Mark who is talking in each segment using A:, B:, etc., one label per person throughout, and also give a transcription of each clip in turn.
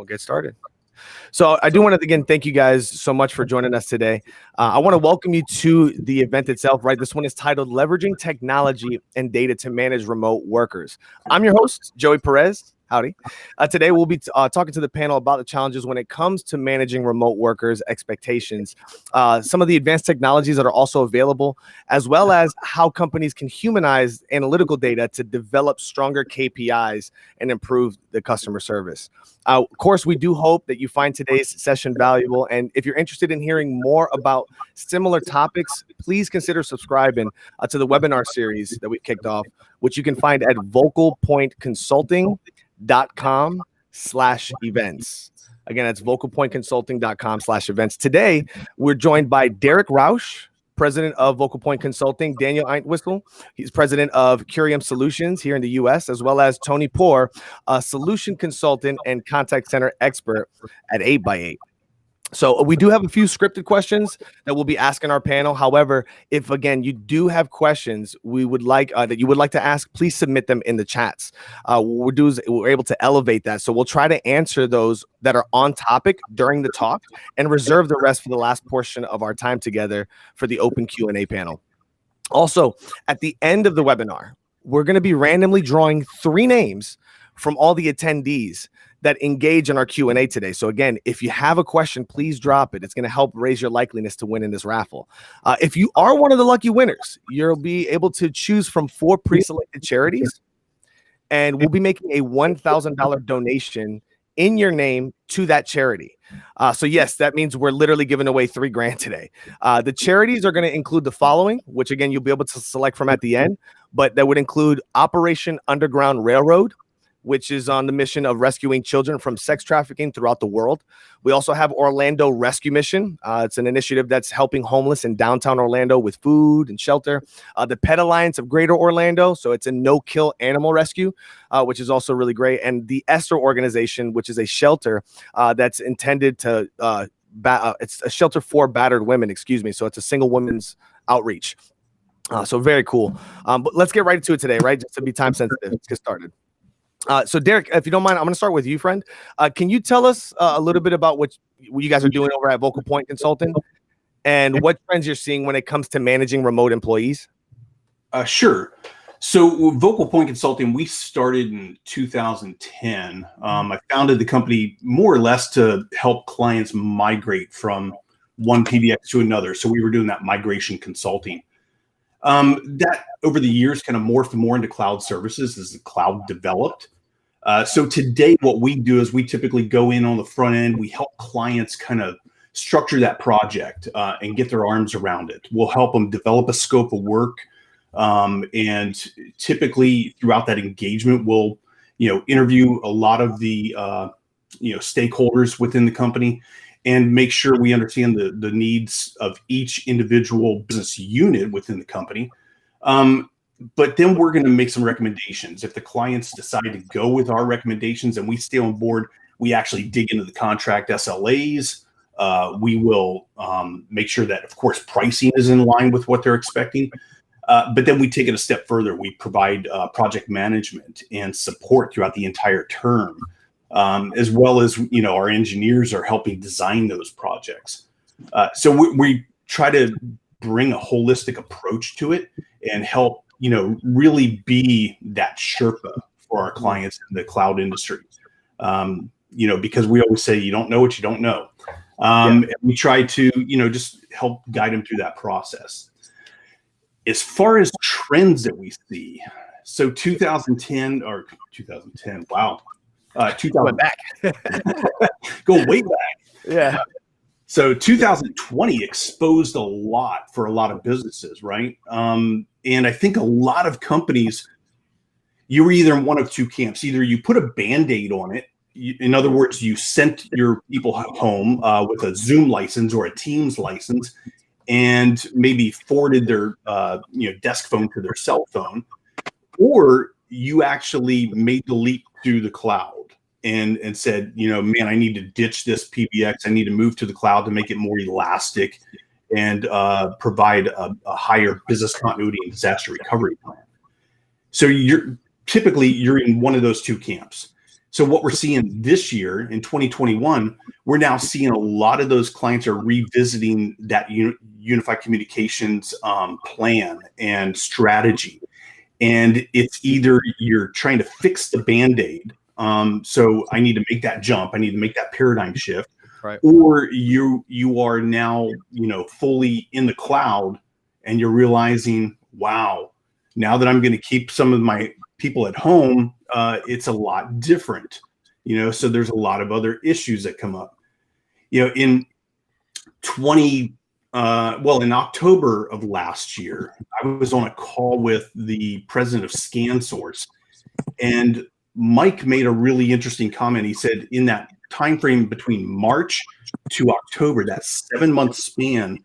A: we'll get started. So I do want to, again, thank you guys so much for joining us today. I want to welcome you to the event itself, right? This one is titled Leveraging Technology and Data to Manage Remote Workers. I'm your host, Joey Perez. Howdy. Today, we'll be talking to the panel about the challenges when it comes to managing remote workers' expectations, some of the advanced technologies that are also available, as well as how companies can humanize analytical data to develop stronger KPIs and improve the customer service. Of course, we do hope that you find today's session valuable. And if you're interested in hearing more about similar topics, please consider subscribing to the webinar series that we kicked off, which you can find at VocalPointConsulting.com/events. Again, that's VocalPointConsulting.com/events. Today, we're joined by Derek Roush, president of VocalPoint Consulting, Daniel Eintwistle. He's president of Curium Solutions here in the U.S., as well as Tony Poer, a solution consultant and contact center expert at 8x8. So we do have a few scripted questions that we'll be asking our panel. However, if again you do have questions we would like that you would like to ask, please submit them in the chats. What we'll do is we're able to elevate that. So we'll try to answer those that are on topic during the talk and reserve the rest for the last portion of our time together for the open Q&A panel. Also, at the end of the webinar, we're going to be randomly drawing 3 names from all the attendees that engage in our Q&A today. So again, if you have a question, please drop it. It's going to help raise your likeliness to win in this raffle. If you are one of the lucky winners, you'll be able to choose from 4 pre-selected charities, and we'll be making a $1,000 donation in your name to that charity. So yes, that means we're literally giving away $3,000 today. The charities are going to include the following, which again, you'll be able to select from at the end, but that would include Operation Underground Railroad, which is on the mission of rescuing children from sex trafficking throughout the world. We also have Orlando Rescue Mission. It's an initiative that's helping homeless in downtown Orlando with food and shelter. The Pet Alliance of Greater Orlando, so it's a no-kill animal rescue, which is also really great. And the Esther organization, which is a shelter that's intended to, it's a shelter for battered women, excuse me. So it's a single women's outreach. So very cool. But let's get right into it today, right? Just to be time sensitive, let's get started. So Derek, if you don't mind, I'm going to start with you, friend. Can you tell us a little bit about what you guys are doing over at VocalPoint Consulting and what trends you're seeing when it comes to managing remote employees?
B: Sure. So VocalPoint Consulting, we started in 2010. I founded the company more or less to help clients migrate from one PBX to another. So we were doing that migration consulting. That over the years kind of morphed more into cloud services as the cloud developed. So today what we do is we typically go in on the front end. We help clients kind of structure that project and get their arms around it. We'll help them develop a scope of work. And typically throughout that engagement, we'll, interview a lot of the, stakeholders within the company and make sure we understand the needs of each individual business unit within the company. But then we're going to make some recommendations. If the clients decide to go with our recommendations and we stay on board, we actually dig into the contract SLAs. We will make sure that, of course, pricing is in line with what they're expecting. But then we take it a step further. We provide project management and support throughout the entire term. As well as, our engineers are helping design those projects. So we try to bring a holistic approach to it and help, really be that Sherpa for our clients in the cloud industry. Because we always say, you don't know what you don't know. And we try to, just help guide them through that process. As far as trends that we see, so 2010, wow. 2000
A: back.
B: Go way back.
A: Yeah.
B: So 2020 exposed a lot for a lot of businesses, right? And I think a lot of companies, you were either in one of two camps. Either you put a Band-Aid on it. In other words, you sent your people home with a Zoom license or a Teams license and maybe forwarded their desk phone to their cell phone, or you actually made the leap to the cloud and said, man, I need to ditch this PBX. I need to move to the cloud to make it more elastic and provide a higher business continuity and disaster recovery plan. So you're in one of those two camps. So what we're seeing this year in 2021, we're now seeing a lot of those clients are revisiting that unified communications plan and strategy. And it's either you're trying to fix the Band-Aid. So I need to make that jump. I need to make that paradigm shift.
A: Right.
B: Or you are now, fully in the cloud and you're realizing, wow, now that I'm going to keep some of my people at home, it's a lot different, so there's a lot of other issues that come up, in in October of last year, I was on a call with the president of ScanSource, and Mike made a really interesting comment. He said in that time frame between March to October, that 7-month span,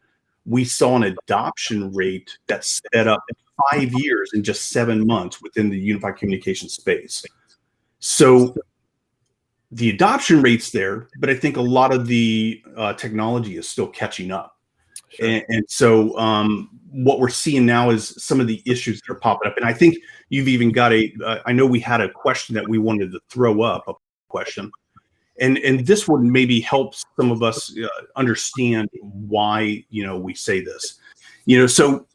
B: we saw an adoption rate that sped up 5 years in just 7 months within the unified communication space. So the adoption rate's there, but I think a lot of the technology is still catching up. Sure. And so what we're seeing now is some of the issues that are popping up. And I think you've even got I know we had a question that we wanted to throw up, a question. And this would maybe help some of us understand why, we say this. So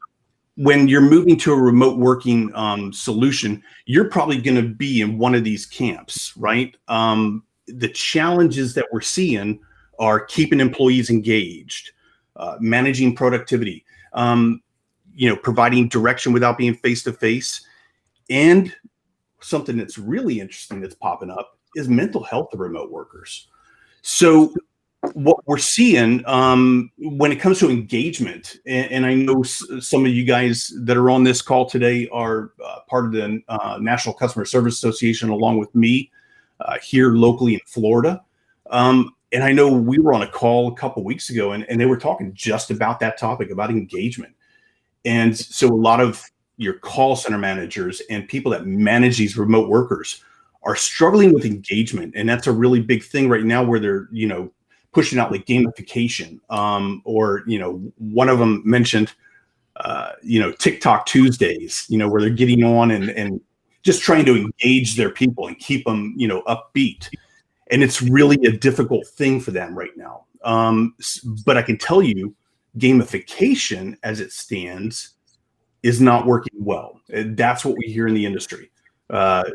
B: when you're moving to a remote working solution, you're probably going to be in one of these camps, right? The challenges that we're seeing are keeping employees engaged, managing productivity, providing direction without being face-to-face. And something that's really interesting that's popping up is mental health of remote workers. So what we're seeing when it comes to engagement, and I know some of you guys that are on this call today are part of the National Customer Service Association, along with me here locally in Florida. And I know we were on a call a couple of weeks ago, and they were talking just about that topic, about engagement. And so a lot of your call center managers and people that manage these remote workers are struggling with engagement. And that's a really big thing right now, where they're, pushing out like gamification, or, one of them mentioned, TikTok Tuesdays, where they're getting on and just trying to engage their people and keep them, upbeat. And it's really a difficult thing for them right now. But I can tell you, gamification as it stands is not working well. That's what we hear in the industry.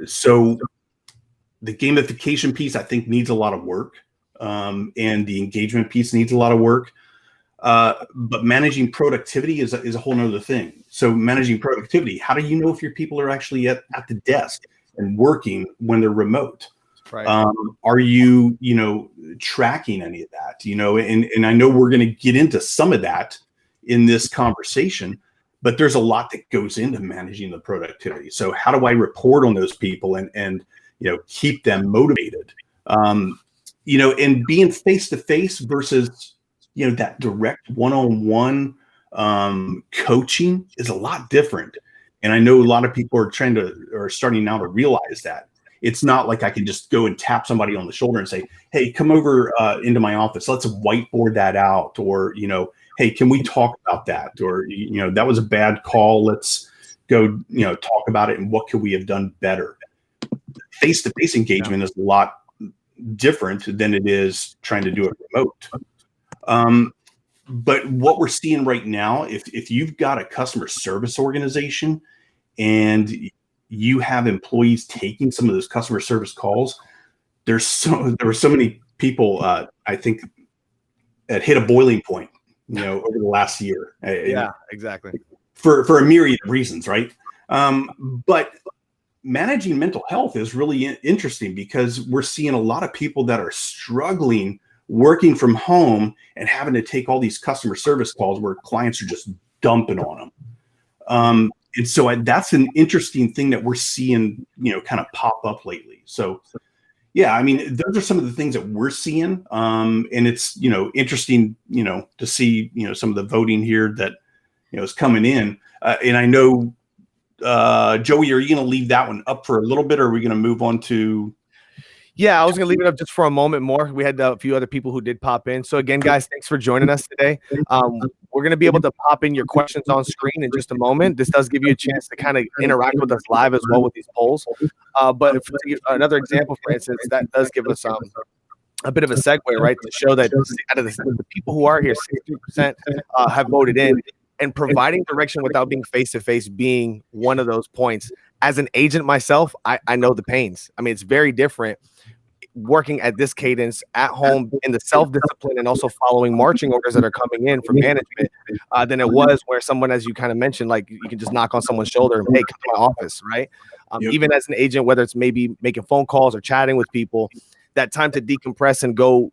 B: So the gamification piece, I think, needs a lot of work. And the engagement piece needs a lot of work. But managing productivity is a whole nother thing. So managing productivity, how do you know if your people are actually at the desk and working when they're remote?
A: Right.
B: Are you, tracking any of that, and I know we're going to get into some of that in this conversation, but there's a lot that goes into managing the productivity. So how do I report on those people and keep them motivated? And being face-to-face versus, that direct one-on-one coaching is a lot different. And I know a lot of people are starting now to realize that. It's not like I can just go and tap somebody on the shoulder and say, hey, come over into my office. Let's whiteboard that out. Or, hey, can we talk about that? Or, that was a bad call. Let's go, talk about it. And what could we have done better? Face-to-face engagement is a lot different than it is trying to do it remote. But what we're seeing right now, if you've got a customer service organization and you have employees taking some of those customer service calls, there were so many people, I think, that hit a boiling point, over the last year.
A: Yeah, exactly.
B: For a myriad of reasons, right? But managing mental health is really interesting, because we're seeing a lot of people that are struggling working from home and having to take all these customer service calls where clients are just dumping on them. And so that's an interesting thing that we're seeing, kind of pop up lately. So, yeah, I mean, those are some of the things that we're seeing. And it's, interesting, to see, some of the voting here that, is coming in. And I know, Joey, are you going to leave that one up for a little bit, or are we going to move on to?
A: Yeah, I was gonna leave it up just for a moment more. We had a few other people who did pop in. So again, guys, thanks for joining us today. We're gonna be able to pop in your questions on screen in just a moment. This does give you a chance to kind of interact with us live as well with these polls. But if, to give another example, for instance, that does give us a bit of a segue, right, to show that out of the people who are here, 60% have voted in, and providing direction without being face-to-face being one of those points. As an agent myself, I know the pains. I mean, it's very different working at this cadence at home in the self-discipline and also following marching orders that are coming in from management than it was where someone, as you kind of mentioned, like you can just knock on someone's shoulder and, hey, come to my office, right? Even as an agent, whether it's maybe making phone calls or chatting with people, that time to decompress and go,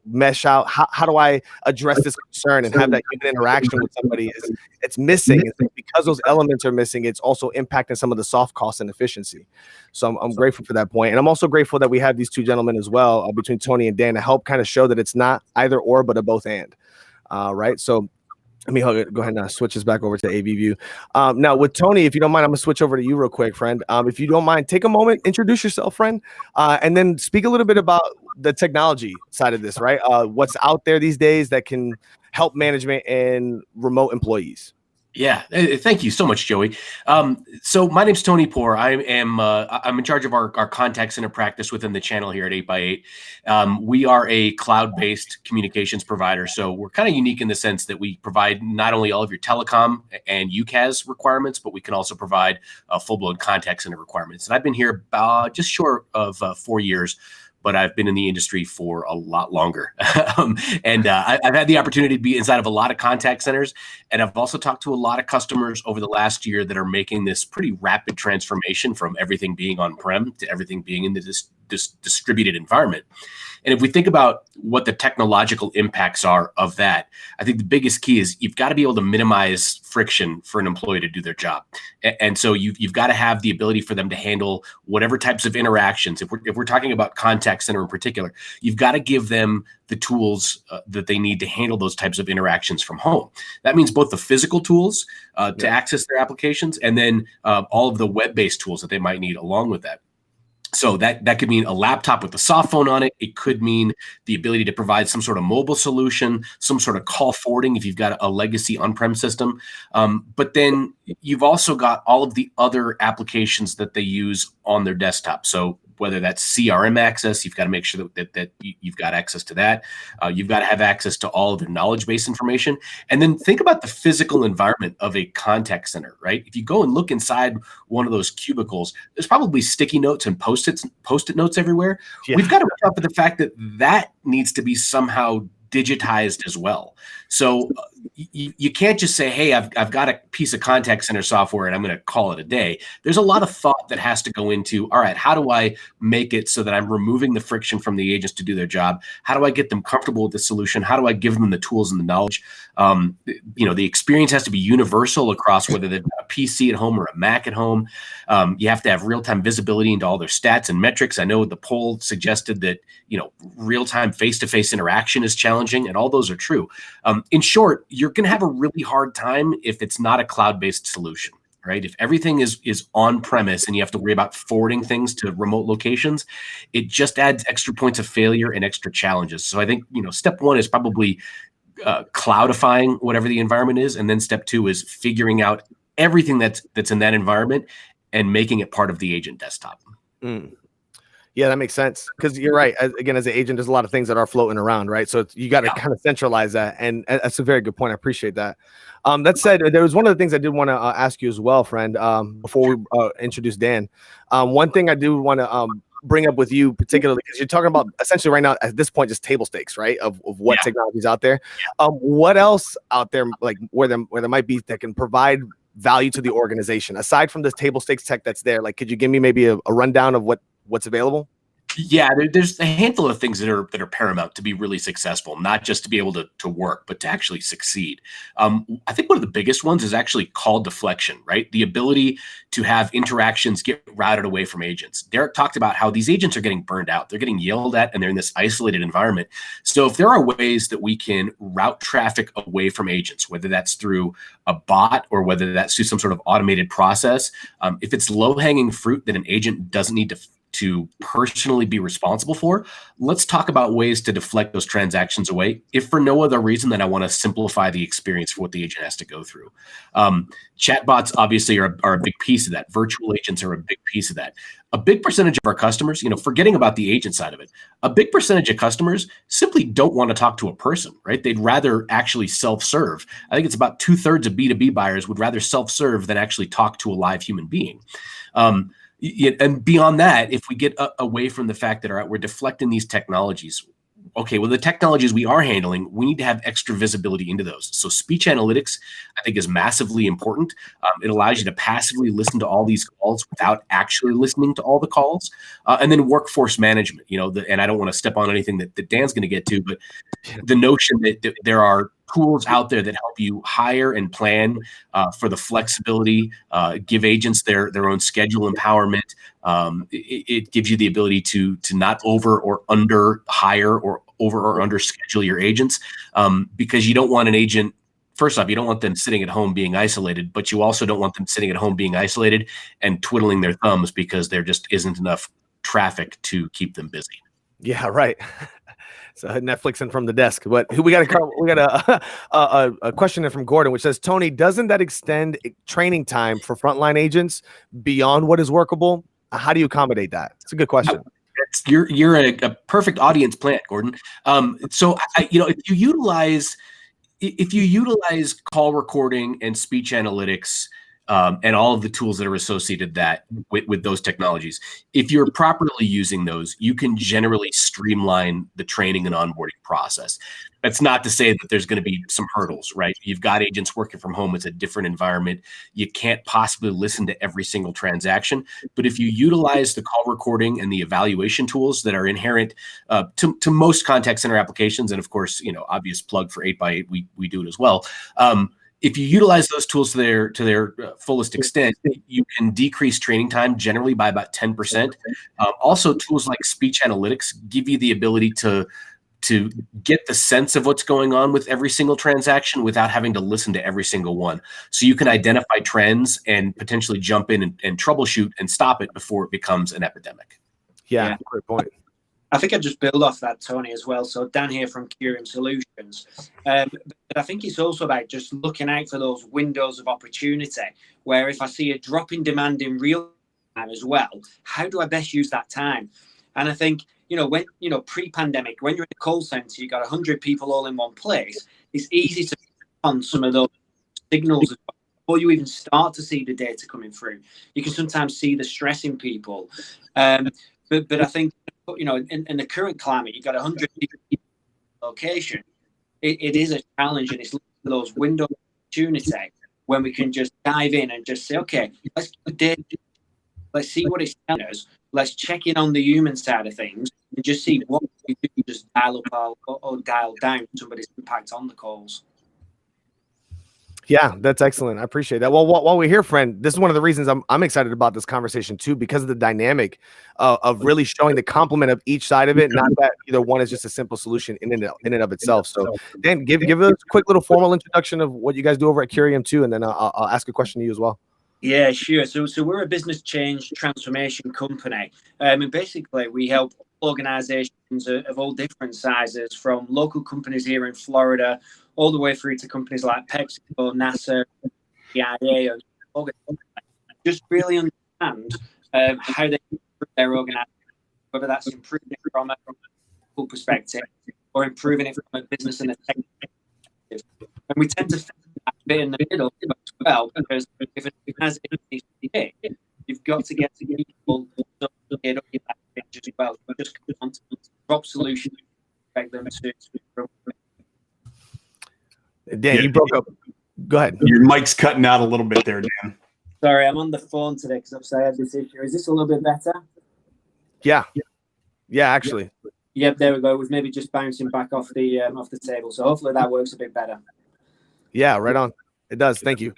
A: mesh out. How do I address this concern and have that human interaction with somebody? It's missing. It's because those elements are missing. It's also impacting some of the soft costs and efficiency. So I'm grateful for that point. And I'm also grateful that we have these two gentlemen as well, between Tony and Dan, to help kind of show that it's not either or, but a both and. Right. So let me go ahead and switch this back over to AV View. Now, with Tony, if you don't mind, I'm going to switch over to you real quick, friend. If you don't mind, take a moment, introduce yourself, friend, and then speak a little bit about the technology side of this, right? What's out there these days that can help management and remote employees?
C: Yeah, thank you so much, Joey. So my name's Tony Poer. I'm in charge of our contact center practice within the channel here at 8x8. We are a cloud-based communications provider, so we're kind of unique in the sense that we provide not only all of your telecom and UCaaS requirements, but we can also provide full-blown contact center requirements. And I've been here about just short of 4 years, but I've been in the industry for a lot longer. I've had the opportunity to be inside of a lot of contact centers. And I've also talked to a lot of customers over the last year that are making this pretty rapid transformation from everything being on-prem to everything being in this distributed environment. And if we think about what the technological impacts are of that, I think the biggest key is you've got to be able to minimize friction for an employee to do their job. And so you've got to have the ability for them to handle whatever types of interactions. If we're talking about contact center in particular, you've got to give them the tools that they need to handle those types of interactions from home. That means both the physical tools to access their applications and then all of the web-based tools that they might need along with that. So that could mean a laptop with a soft phone on it. It could mean the ability to provide some sort of mobile solution, some sort of call forwarding if you've got a legacy on-prem system. But then you've also got all of the other applications that they use on their desktop. So whether that's CRM access, you've got to make sure that you've got access to that. You've got to have access to all of their knowledge base information. And then think about the physical environment of a contact center, right? If you go and look inside one of those cubicles, there's probably sticky notes and post-it notes everywhere. Yeah. We've got to watch out for the fact that needs to be somehow digitized as well. So you can't just say, hey, I've got a piece of contact center software and I'm going to call it a day. There's a lot of thought that has to go into, all right, how do I make it so that I'm removing the friction from the agents to do their job? How do I get them comfortable with the solution? How do I give them the tools and the knowledge? The experience has to be universal across whether they've got a PC at home or a Mac at home. You have to have real-time visibility into all their stats and metrics. I know the poll suggested that, real-time face-to-face interaction is challenging, and all those are true. In short, you're going to have a really hard time if it's not a cloud-based solution, right? If everything is on premise and you have to worry about forwarding things to remote locations, it just adds extra points of failure and extra challenges. So I think, step one is probably cloudifying whatever the environment is. And then step two is figuring out everything that's in that environment and making it part of the agent desktop.
A: Yeah, that makes sense. Because you're right. As an agent, there's a lot of things that are floating around, right? So you got to kind of centralize that. And that's a very good point. I appreciate that. That said, there was one of the things I did want to ask you as well, friend, before we introduce Dan. One thing I do want to bring up with you particularly, because you're talking about essentially right now at this point, just table stakes, right? Of what technology is out there. What else out there, like where there might be that can provide value to the organization aside from this table stakes tech that's there? Like, could you give me maybe a rundown of what's available?
C: Yeah, there's a handful of things that are paramount to be really successful, not just to be able to work, but to actually succeed. I think one of the biggest ones is actually call deflection, right? The ability to have interactions get routed away from agents. Derek talked about how these agents are getting burned out. They're getting yelled at and they're in this isolated environment. So if there are ways that we can route traffic away from agents, whether that's through a bot or whether that's through some sort of automated process, if it's low-hanging fruit that an agent doesn't need to to personally be responsible for, let's talk about ways to deflect those transactions away, if for no other reason than I want to simplify the experience for what the agent has to go through. Chatbots obviously are a big piece of that. Virtual agents are a big piece of that. A big percentage of our customers, forgetting about the agent side of it, a big percentage of customers simply don't want to talk to a person, right? They'd rather actually self-serve. I think it's about 2/3 of B2B buyers would rather self-serve than actually talk to a live human being. And beyond that, if we get away from the fact that we're deflecting these technologies, okay, well, the technologies we are handling, we need to have extra visibility into those. So speech analytics, I think, is massively important. It allows you to passively listen to all these calls without actually listening to all the calls. And then workforce management, and I don't want to step on anything that Dan's going to get to, but the notion that there are tools out there that help you hire and plan for the flexibility, give agents their own schedule empowerment. It gives you the ability to not over or under hire or over or under schedule your agents, because you don't want an agent. First off, you don't want them sitting at home being isolated, but you also don't want them sitting at home being isolated and twiddling their thumbs because there just isn't enough traffic to keep them busy.
A: Yeah, right. So Netflixing from the desk, but we got a question in from Gordon, which says, Tony, doesn't that extend training time for frontline agents beyond what is workable? How do you accommodate that? It's a good question.
C: You're a perfect audience plant, Gordon. So if you utilize call recording and speech analytics, and all of the tools that are associated with those technologies, if you're properly using those, you can generally streamline the training and onboarding process. That's not to say that there's going to be some hurdles, right? You've got agents working from home. It's a different environment. You can't possibly listen to every single transaction. But if you utilize the call recording and the evaluation tools that are inherent to most contact center applications, and of course, obvious plug for 8x8, we do it as well. If you utilize those tools to their fullest extent, you can decrease training time generally by about 10%. Also, tools like speech analytics give you the ability to get the sense of what's going on with every single transaction without having to listen to every single one. So you can identify trends and potentially jump in and troubleshoot and stop it before it becomes an epidemic.
A: Yeah, great point.
D: I think I'd just build off that, Tony, as well. So Dan here from Curium Solutions. But I think it's also about just looking out for those windows of opportunity where if I see a drop in demand in real time as well, how do I best use that time? And I think, when, pre-pandemic, when you're in a call center, you got 100 people all in one place, it's easy to on some of those signals before you even start to see the data coming through. You can sometimes see the stress in people. But I think, in the current climate, you've got 100 people in location. It is a challenge, and it's those window of opportunity when we can just dive in and just say, okay, let's get the data, let's see what it's telling us, let's check in on the human side of things, and just see what we do, just dial up or dial down somebody's impact on the calls.
A: Yeah, that's excellent. I appreciate that. Well, while we're here, friend, this is one of the reasons I'm excited about this conversation too, because of the dynamic of really showing the complement of each side of it. Not that either one is just a simple solution in and of itself. So, Dan, give us a quick little formal introduction of what you guys do over at Curium too, and then I'll ask a question to you as well.
D: Yeah, sure. So we're a business change transformation company, and basically we help organizations of all different sizes, from local companies here in Florida all the way through to companies like PepsiCo, NASA, CIA, and just really understand how they improve their organization, whether that's improving it from a local perspective or improving it from a business and a technical perspective. And we tend to fit that bit in the middle as well, because if an organization needs to be big, you've got to get to people to get up in that page as well. You just can't drop solutions, expect them to.
A: Dan, you broke up. Go ahead.
B: Your mic's cutting out a little bit there, Dan.
D: Sorry, I'm on the phone today because I had this issue. Is this a little bit better?
A: Yeah, actually.
D: Yep, there we go. It was maybe just bouncing back off the table. So hopefully that works a bit better.
A: Yeah, right on. It does. Thank you.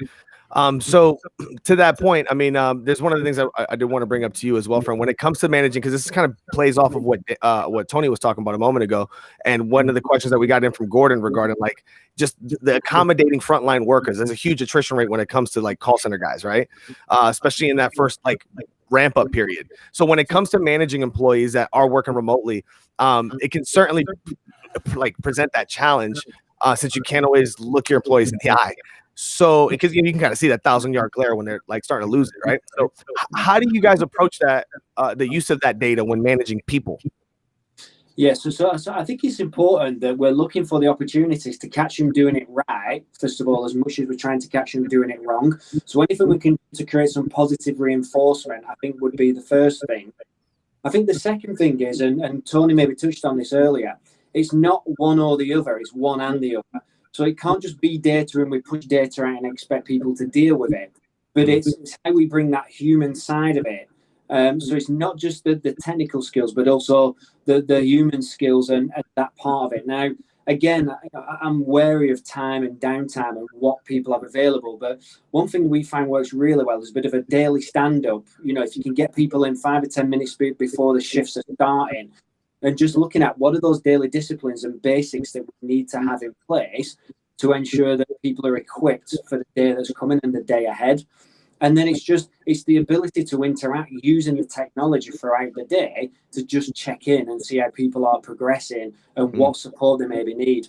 A: So to that point, I mean, there's one of the things I did want to bring up to you as well, friend, when it comes to managing, because this kind of plays off of what Tony was talking about a moment ago. And one of the questions that we got in from Gordon regarding like just the accommodating frontline workers. There's a huge attrition rate when it comes to like call center guys, right? Especially in that first, like ramp up period. So when it comes to managing employees that are working remotely, it can certainly like present that challenge since you can't always look your employees in the eye. So because you can kind of see that 1,000-yard glare when they're like starting to lose it, right? So how do you guys approach that, the use of that data when managing people?
D: Yeah, so I think it's important that we're looking for the opportunities to catch them doing it right, first of all, as much as we're trying to catch them doing it wrong. So anything we can do to create some positive reinforcement, I think would be the first thing. I think the second thing is, and Tony maybe touched on this earlier, it's not one or the other, it's one and the other. So it can't just be data and we push data out and expect people to deal with it, but it's how we bring that human side of it. So it's not just the technical skills, but also the human skills and that part of it. Now, again, I'm wary of time and downtime and what people have available. But one thing we find works really well is a bit of a daily stand-up. You know, if you can get people in 5 or 10 minutes before the shifts are starting, and just looking at what are those daily disciplines and basics that we need to have in place to ensure that people are equipped for the day that's coming and the day ahead. And then it's the ability to interact using the technology throughout the day to just check in and see how people are progressing and what support they maybe need.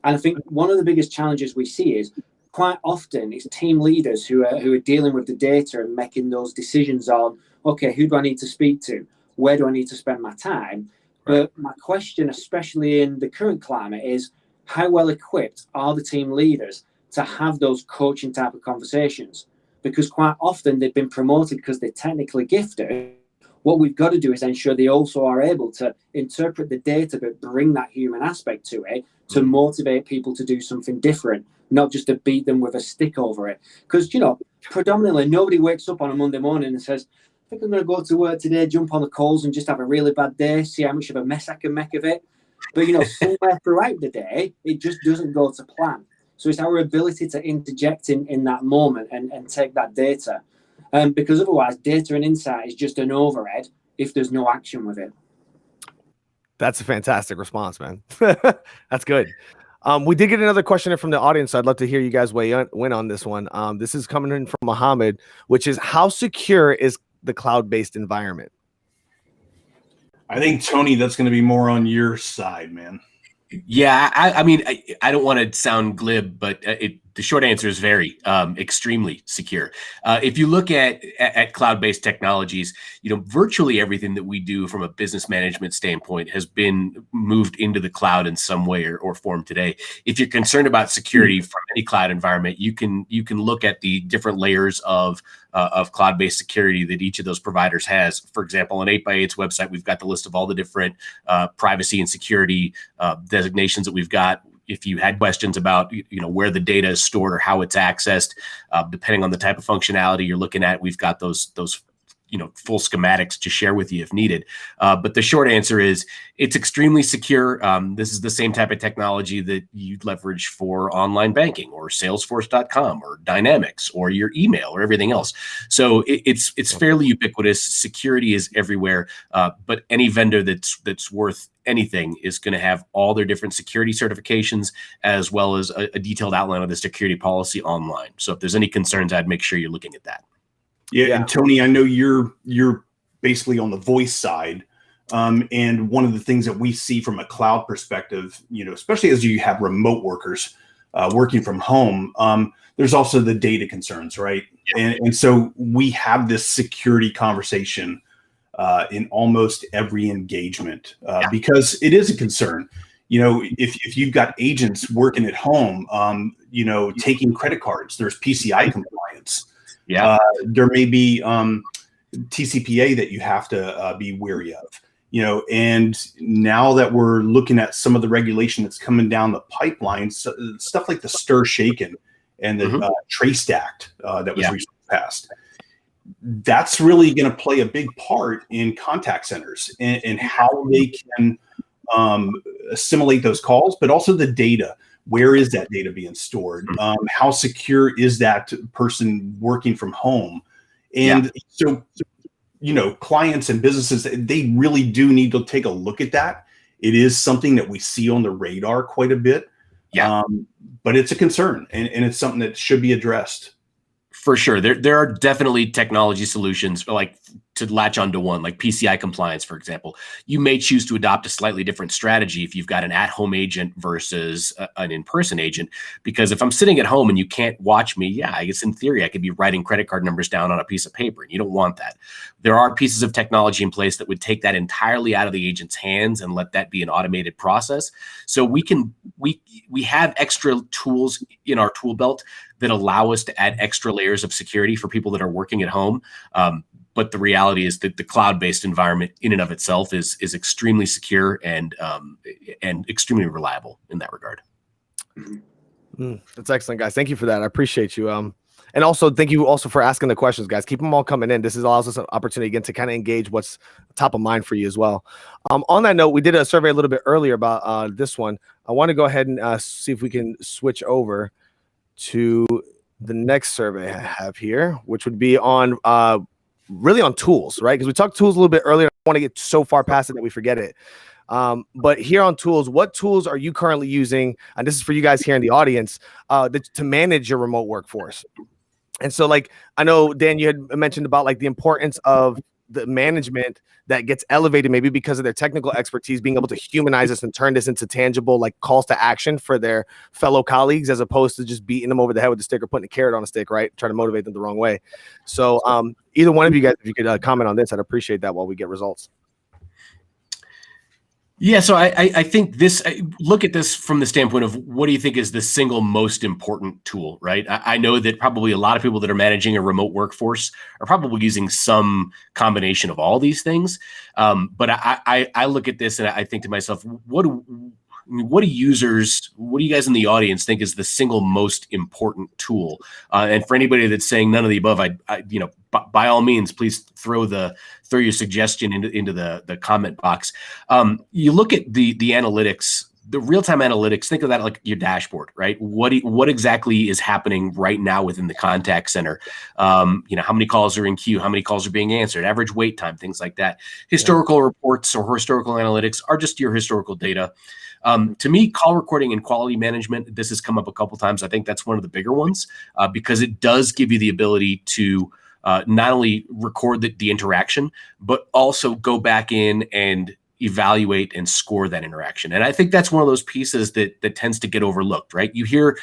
D: And I think one of the biggest challenges we see is quite often it's team leaders who are dealing with the data and making those decisions on, okay, who do I need to speak to? Where do I need to spend my time? But my question, especially in the current climate, is how well equipped are the team leaders to have those coaching type of conversations? Because quite often they've been promoted because they're technically gifted. What we've got to do is ensure they also are able to interpret the data, but bring that human aspect to it to motivate people to do something different, not just to beat them with a stick over it. Because, you know, predominantly nobody wakes up on a Monday morning and says, I think I'm going to go to work today, jump on the calls and just have a really bad day, see how much of a mess I can make of it. But, you know, somewhere throughout the day, it just doesn't go to plan. So it's our ability to interject in that moment and take that data. Because otherwise, data and insight is just an overhead if there's no action with it.
A: That's a fantastic response, man. That's good. We did get another question in from the audience. So I'd love to hear you guys weigh in on this one. This is coming in from Mohammed, which is, how secure is the cloud-based environment?
B: I think, Tony, that's going to be more on your side, man.
C: Yeah, I mean, I don't want to sound glib, but the short answer is very extremely secure. If you look at cloud-based technologies, you know, virtually everything that we do from a business management standpoint has been moved into the cloud in some way or form today. If you're concerned about security from any cloud environment, you can look at the different layers of cloud-based security that each of those providers has. For example, on 8x8's website, we've got the list of all the different privacy and security designations that we've got. If you had questions about, you know, where the data is stored or how it's accessed, depending on the type of functionality you're looking at, we've got those you know, full schematics to share with you if needed. But the short answer is it's extremely secure. This is the same type of technology that you'd leverage for online banking or Salesforce.com or Dynamics or your email or everything else. So it's fairly ubiquitous. Security is everywhere. But any vendor that's worth anything is going to have all their different security certifications, as well as a detailed outline of the security policy online. So if there's any concerns, I'd make sure you're looking at that.
B: Yeah, and Tony, I know you're basically on the voice side, and one of the things that we see from a cloud perspective, you know, especially as you have remote workers working from home, there's also the data concerns, right? Yeah. And so we have this security conversation in almost every engagement because it is a concern. You know, if you've got agents working at home, you know, taking credit cards, there's PCI compliance. Yeah, there may be TCPA that you have to be wary of, you know, and now that we're looking at some of the regulation that's coming down the pipeline, stuff like the Stir Shaken and the Traced Act that was recently passed, that's really going to play a big part in contact centers and how they can assimilate those calls, but also the data. Where is that data being stored? How secure is that person working from home? And so, you know, clients and businesses, they really do need to take a look at that. It is something that we see on the radar quite a bit, but it's a concern and it's something that should be addressed.
C: For sure. There are definitely technology solutions like to latch onto one, like PCI compliance, for example. You may choose to adopt a slightly different strategy if you've got an at-home agent versus an in-person agent. Because if I'm sitting at home and you can't watch me, yeah, I guess in theory I could be writing credit card numbers down on a piece of paper, and you don't want that. There are pieces of technology in place that would take that entirely out of the agent's hands and let that be an automated process. So we have extra tools in our tool belt that allow us to add extra layers of security for people that are working at home. But the reality is that the cloud-based environment in and of itself is extremely secure and extremely reliable in that regard.
A: That's excellent, guys. Thank you for that. I appreciate you. And also thank you also for asking the questions, guys. Keep them all coming in. This allows us an opportunity again to kind of engage what's top of mind for you as well. On that note, we did a survey a little bit earlier about this one. I want to go ahead and see if we can switch over to the next survey I have here, which would be on really on tools, right? Because we talked tools a little bit earlier. I don't want to get so far past it that we forget it. But here on tools, what tools are you currently using? And this is for you guys here in the audience to manage your remote workforce. And so, like, I know, Dan, you had mentioned about like the importance of the management that gets elevated maybe because of their technical expertise, being able to humanize this and turn this into tangible like calls to action for their fellow colleagues, as opposed to just beating them over the head with a stick or putting a carrot on a stick, right? Trying to motivate them the wrong way. So either one of you guys, if you could comment on this, I'd appreciate that while we get results.
C: Yeah, so I think look at this from the standpoint of what do you think is the single most important tool, right? I know that probably a lot of people that are managing a remote workforce are probably using some combination of all these things. But I look at this and I think to myself, what do you guys in the audience think is the single most important tool? And for anybody that's saying none of the above, by all means, please throw your suggestion into the comment box. You look at the analytics, the real-time analytics. Think of that like your dashboard, right? What exactly is happening right now within the contact center? How many calls are in queue? How many calls are being answered? Average wait time, things like that. Historical reports or historical analytics are just your historical data. To me, call recording and quality management, this has come up a couple times. I think that's one of the bigger ones because it does give you the ability to not only record the interaction, but also go back in and evaluate and score that interaction. And I think that's one of those pieces that tends to get overlooked, right? You hear,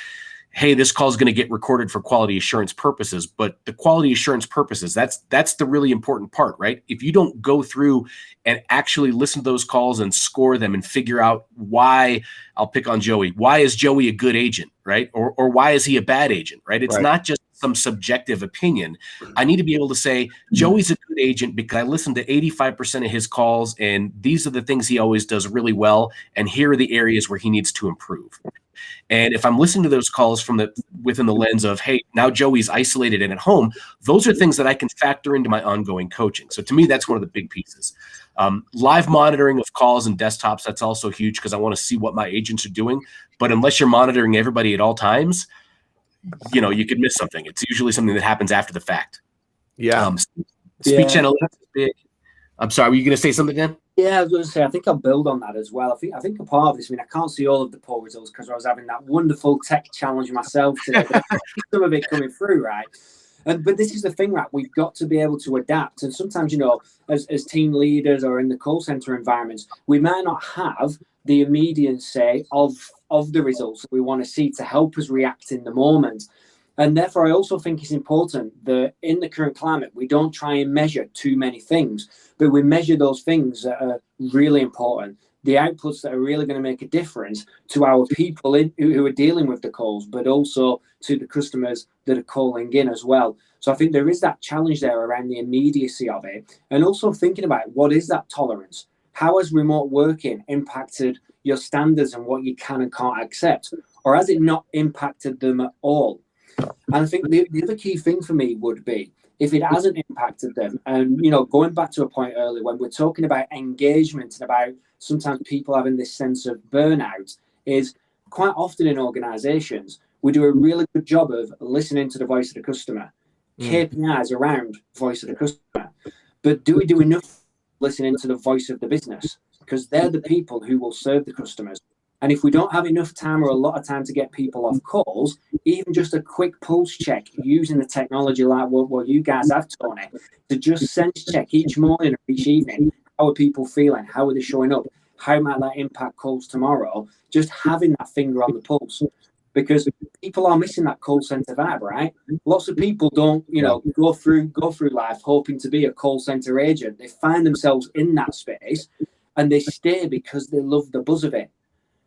C: hey, this call is going to get recorded for quality assurance purposes, but the quality assurance purposes, that's the really important part, right? If you don't go through and actually listen to those calls and score them and figure out why, I'll pick on Joey, why is Joey a good agent, right? Or why is he a bad agent, right? It's not just some subjective opinion. I need to be able to say, Joey's a good agent because I listened to 85% of his calls and these are the things he always does really well. And here are the areas where he needs to improve. And if I'm listening to those calls within the lens of, hey, now Joey's isolated and at home, those are things that I can factor into my ongoing coaching. So to me, that's one of the big pieces. Live monitoring of calls and desktops, that's also huge because I want to see what my agents are doing. But unless you're monitoring everybody at all times, you could miss something. It's usually something that happens after the fact.
A: Yeah.
C: Speech analytics is big. I'm sorry, were you going to say something, Dan?
D: Yeah, I was going to say, I think I'll build on that as well. I think a part of this, I can't see all of the poll results because I was having that wonderful tech challenge myself today. Some of it coming through, right? But this is the thing, right? We've got to be able to adapt. And sometimes, as team leaders or in the call center environments, we might not have the immediacy of the results that we want to see to help us react in the moment. And therefore, I also think it's important that in the current climate, we don't try and measure too many things, but we measure those things that are really important, the outputs that are really going to make a difference to our people who are dealing with the calls, but also to the customers that are calling in as well. So I think there is that challenge there around the immediacy of it, and also thinking about what is that tolerance? How has remote working impacted your standards and what you can and can't accept? Or has it not impacted them at all? And I think the other key thing for me would be, if it hasn't impacted them, and, going back to a point earlier, when we're talking about engagement and about sometimes people having this sense of burnout, is quite often in organizations, we do a really good job of listening to the voice of the customer, KPIs around voice of the customer. But do we do enough listening to the voice of the business? Because they're the people who will serve the customers. And if we don't have enough time or a lot of time to get people off calls, even just a quick pulse check using the technology like what you guys have, Tony, to just sense check each morning or each evening, how are people feeling? How are they showing up? How might that impact calls tomorrow? Just having that finger on the pulse. Because people are missing that call center vibe, right? Lots of people don't, go through life hoping to be a call center agent. They find themselves in that space and they stay because they love the buzz of it.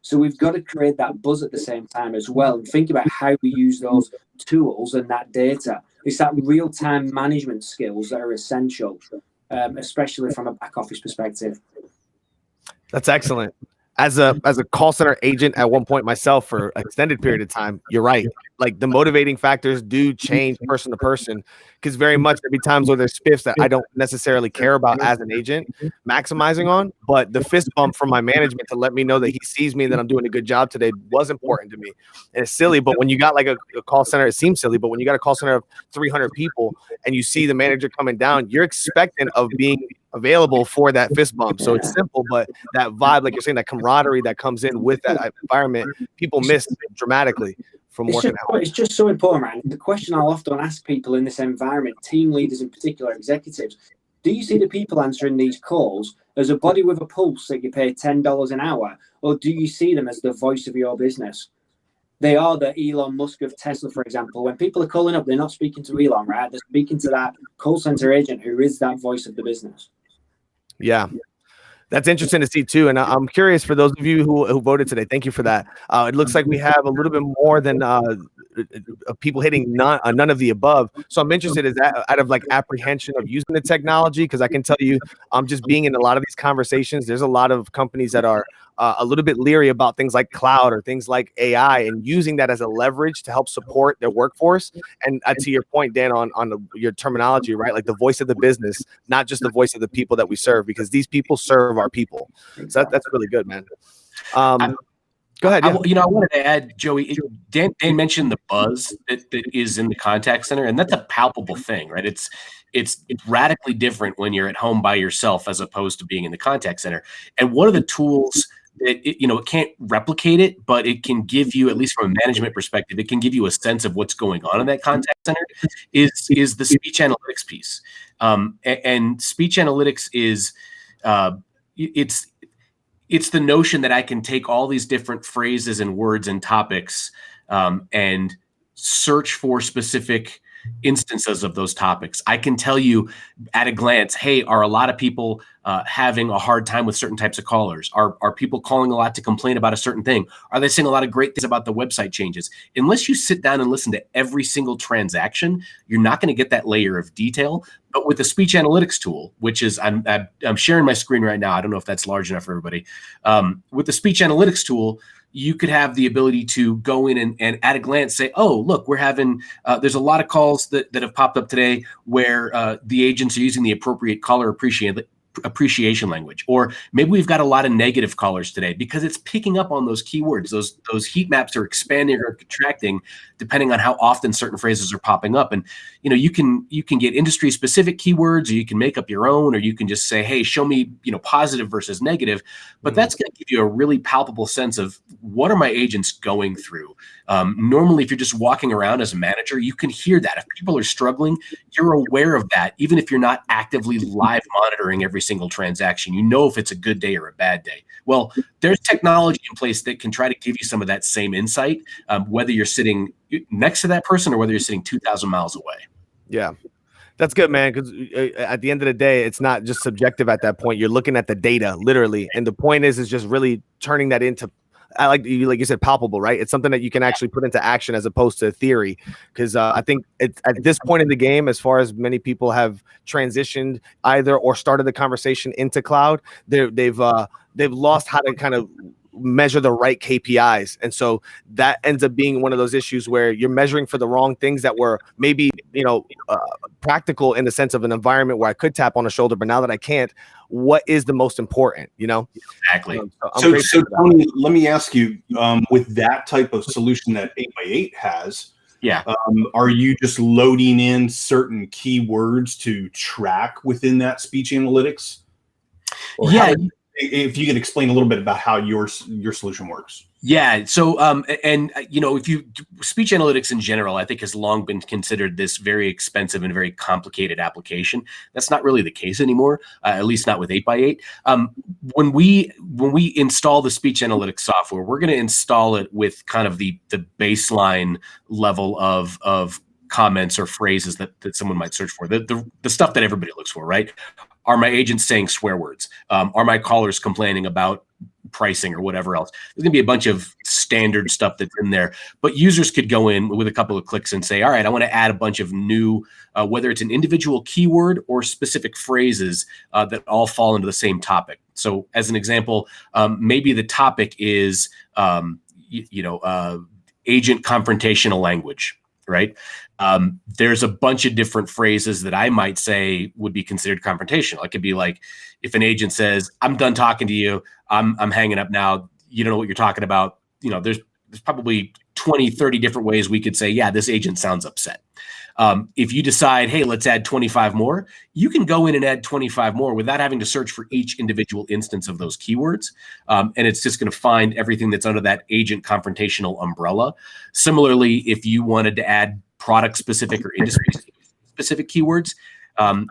D: So we've got to create that buzz at the same time as well, and think about how we use those tools and that data. It's that real-time management skills that are essential, especially from a back office perspective.
A: That's excellent. As a call center agent at one point myself for an extended period of time, you're right. Like the motivating factors do change person to person, because very much there'll be times where there's spiffs that I don't necessarily care about as an agent maximizing on, but the fist bump from my management to let me know that he sees me, that I'm doing a good job today was important to me. And it's silly, but when you got like a call center, it seems silly, but when you got a call center of 300 people and you see the manager coming down, you're expectant of being available for that fist bump. So it's simple, but that vibe, like you're saying, that camaraderie that comes in with that environment, people miss dramatically from working out.
D: It's just so important, man. The question I'll often ask people in this environment, team leaders in particular, executives, do you see the people answering these calls as a body with a pulse that you pay $10 an hour, or do you see them as the voice of your business? They are the Elon Musk of Tesla, for example. When people are calling up, they're not speaking to Elon, right? They're speaking to that call center agent who is that voice of the business.
A: Yeah, that's interesting to see too. And I'm curious, for those of you who voted today, thank you for that. It looks like we have a little bit more than people hitting none of the above. So I'm interested, is that out of like apprehension of using the technology? Because I can tell you, just being in a lot of these conversations, there's a lot of companies that are a little bit leery about things like cloud or things like AI, and using that as a leverage to help support their workforce. And to your point, Dan, on your terminology, right? Like the voice of the business, not just the voice of the people that we serve, because these people serve our people. So that's really good, man. Go ahead. Yeah.
C: I wanted to add, Joey, Dan mentioned the buzz that is in the contact center, and that's a palpable thing, right? It's radically different when you're at home by yourself as opposed to being in the contact center. And one of the tools that it can't replicate it, but it can give you, at least from a management perspective, it can give you a sense of what's going on in that contact center. Is the speech analytics piece, and speech analytics is it's the notion that I can take all these different phrases and words and topics and search for specific instances of those topics. I can tell you at a glance, hey, are a lot of people having a hard time with certain types of callers? Are people calling a lot to complain about a certain thing? Are they saying a lot of great things about the website changes? Unless you sit down and listen to every single transaction, you're not going to get that layer of detail. But with the speech analytics tool, which is, I'm sharing my screen right now. I don't know if that's large enough for everybody. With the speech analytics tool, you could have the ability to go in and at a glance say, oh, look, we're having, there's a lot of calls that have popped up today where the agents are using the appropriate caller appreciation language, or maybe we've got a lot of negative callers today, because it's picking up on those keywords. Those heat maps are expanding or contracting depending on how often certain phrases are popping up. And you can get industry specific keywords, or you can make up your own, or you can just say, hey, show me positive versus negative. But that's going to give you a really palpable sense of what are my agents going through. Normally, if you're just walking around as a manager, you can hear that. If people are struggling, you're aware of that, even if you're not actively live monitoring every single transaction. If it's a good day or a bad day. Well, there's technology in place that can try to give you some of that same insight, whether you're sitting next to that person or whether you're sitting 2,000 miles away. Yeah.
A: That's good, man, because at the end of the day, it's not just subjective at that point. You're looking at the data, literally. And the point is just really turning that into, like you said, palpable, right? It's something that you can actually put into action as opposed to theory. Because I think it's at this point in the game, as far as many people have transitioned either or started the conversation into cloud, they've lost how to kind of measure the right KPIs. And so that ends up being one of those issues where you're measuring for the wrong things that were maybe, practical in the sense of an environment where I could tap on a shoulder, but now that I can't, what is the most important,
C: Exactly.
B: So Tony, let me ask you, with that type of solution that 8x8 has, are you just loading in certain keywords to track within that speech analytics? Or if you could explain a little bit about how your solution works.
C: Yeah. So, if you speech analytics in general, I think has long been considered this very expensive and very complicated application. That's not really the case anymore, at least not with 8x8. When we install the speech analytics software, we're going to install it with kind of the baseline level of comments or phrases that someone might search for, the stuff that everybody looks for, right? Are my agents saying swear words? Are my callers complaining about pricing or whatever else? There's gonna be a bunch of standard stuff that's in there, but users could go in with a couple of clicks and say, all right, I want to add a bunch of new, whether it's an individual keyword or specific phrases that all fall into the same topic. So as an example, maybe the topic is, agent confrontational language, right? There's a bunch of different phrases that I might say would be considered confrontational. It could be like, if an agent says, I'm done talking to you, I'm hanging up now, you don't know what you're talking about. There's probably 20, 30 different ways we could say, yeah, this agent sounds upset. If you decide, hey, let's add 25 more, you can go in and add 25 more without having to search for each individual instance of those keywords. And it's just going to find everything that's under that agent confrontational umbrella. Similarly, if you wanted to add product specific or industry specific keywords,